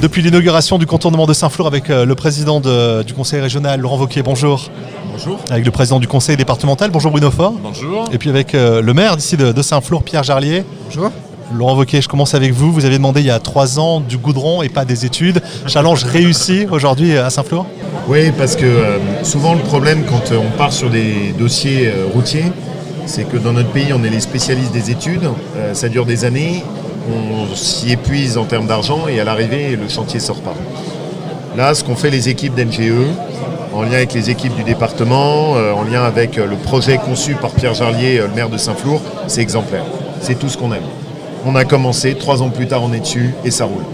Depuis l'inauguration du contournement de Saint-Flour avec le président du conseil régional, Laurent Wauquiez, bonjour. Bonjour. Avec le président du conseil départemental, bonjour Bruno Faure. Bonjour. Et puis avec le maire d'ici de Saint-Flour, Pierre Jarlier. Bonjour. Laurent Wauquiez, je commence avec vous. Vous avez demandé il y a 3 ans du goudron et pas des études. Challenge réussi aujourd'hui à Saint-Flour? Oui, parce que souvent le problème quand on part sur des dossiers routiers, c'est que dans notre pays, on est les spécialistes des études. Ça dure des années, on s'y épuise en termes d'argent et à l'arrivée, le chantier ne sort pas. Là, ce qu'ont fait les équipes d'NGE, en lien avec les équipes du département, en lien avec le projet conçu par Pierre Jarlier, le maire de Saint-Flour, c'est exemplaire. C'est tout ce qu'on aime. On a commencé, 3 ans plus tard, on est dessus et ça roule.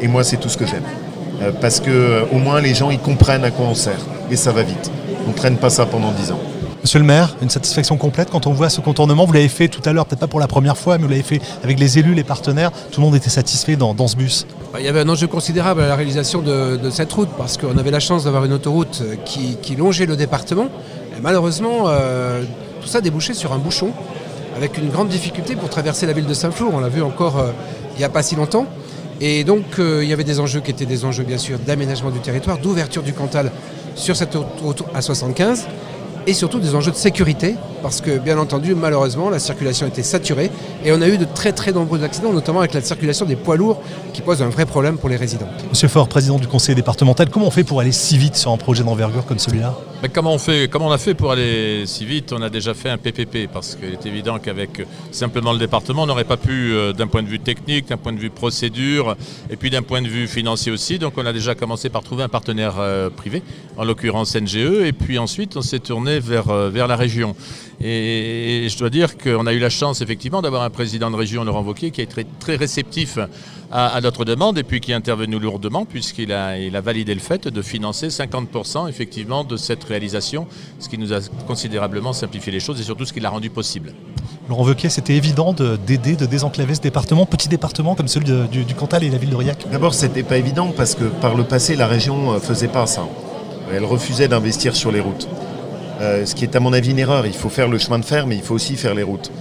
Et moi, c'est tout ce que j'aime. Parce qu'au moins, les gens, ils comprennent à quoi on sert. Et ça va vite. On ne traîne pas ça pendant 10 ans. Monsieur le maire, une satisfaction complète quand on voit ce contournement. Vous l'avez fait tout à l'heure, peut-être pas pour la première fois, mais vous l'avez fait avec les élus, les partenaires. Tout le monde était satisfait dans ce bus. Il y avait un enjeu considérable à la réalisation de cette route parce qu'on avait la chance d'avoir une autoroute qui longeait le département. Et malheureusement, tout ça débouchait sur un bouchon avec une grande difficulté pour traverser la ville de Saint-Flour. On l'a vu encore il n'y a pas si longtemps. Et donc, il y avait des enjeux qui étaient des enjeux, bien sûr, d'aménagement du territoire, d'ouverture du Cantal sur cette autoroute A75. Et surtout des enjeux de sécurité, parce que bien entendu, malheureusement, la circulation était saturée et on a eu de très nombreux accidents, notamment avec la circulation des poids lourds qui pose un vrai problème pour les résidents. Monsieur Faure, président du conseil départemental, comment on fait pour aller si vite sur un projet d'envergure comme celui-là? Comment on a fait pour aller si vite? On a déjà fait un PPP, parce qu'il est évident qu'avec simplement le département, on n'aurait pas pu, d'un point de vue technique, d'un point de vue procédure, et puis d'un point de vue financier aussi. Donc on a déjà commencé par trouver un partenaire privé, en l'occurrence NGE, et puis ensuite on s'est tourné vers la région. Et je dois dire qu'on a eu la chance effectivement d'avoir un président de région, Laurent Wauquiez, qui est très réceptif à notre demande et puis qui est intervenu lourdement puisqu'il a validé le fait de financer 50% effectivement de cette réalisation, ce qui nous a considérablement simplifié les choses et surtout ce qui l'a rendu possible. Laurent Wauquiez, c'était évident d'aider, de désenclaver ce département, petit département comme celui du Cantal et la ville d'Aurillac? D'abord, c'était pas évident parce que par le passé, la région faisait pas ça. Elle refusait d'investir sur les routes. Ce qui est à mon avis une erreur. Il faut faire le chemin de fer, mais il faut aussi faire les routes.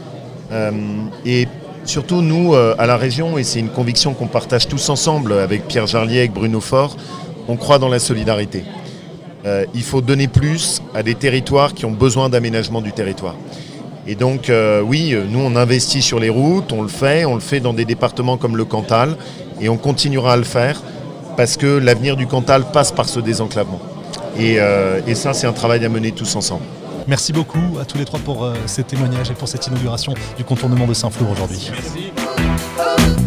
Et surtout, nous, à la région, et c'est une conviction qu'on partage tous ensemble avec Pierre Jarlier, avec Bruno Faure, on croit dans la solidarité. Il faut donner plus à des territoires qui ont besoin d'aménagement du territoire. Et donc, oui, nous, on investit sur les routes, on le fait dans des départements comme le Cantal, et on continuera à le faire parce que l'avenir du Cantal passe par ce désenclavement. Et ça, c'est un travail à mener tous ensemble. Merci beaucoup à tous les trois pour ces témoignages et pour cette inauguration du contournement de Saint-Flour aujourd'hui. Merci.